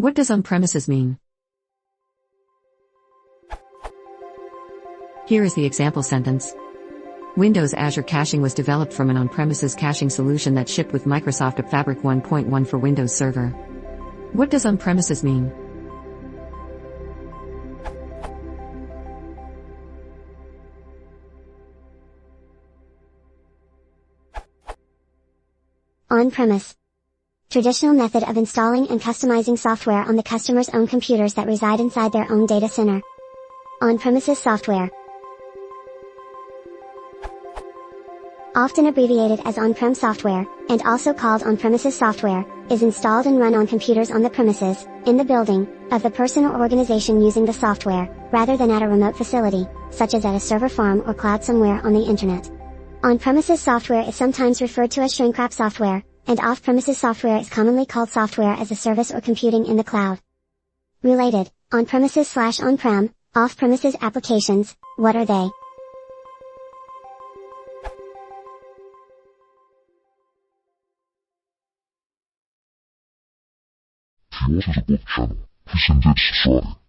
What does on-premises mean? Here is the example sentence. Windows Azure Caching was developed from an on-premises caching solution that shipped with Microsoft Fabric 1.1 for Windows Server. What does on-premises mean? On-premise. Traditional method of installing and customizing software on the customer's own computers that reside inside their own data center. On-premises software. Often abbreviated as on-prem software, and also called on-premises software, is installed and run on computers on the premises, in the building, of the person or organization using the software, rather than at a remote facility, such as at a server farm or cloud somewhere on the internet. On-premises software is sometimes referred to as shrink-wrap software, and off-premises software is commonly called software as a service or computing in the cloud. Related, on-premises/on-prem, off-premises applications, what are they? Techno是个播客channel，会现在起刷的。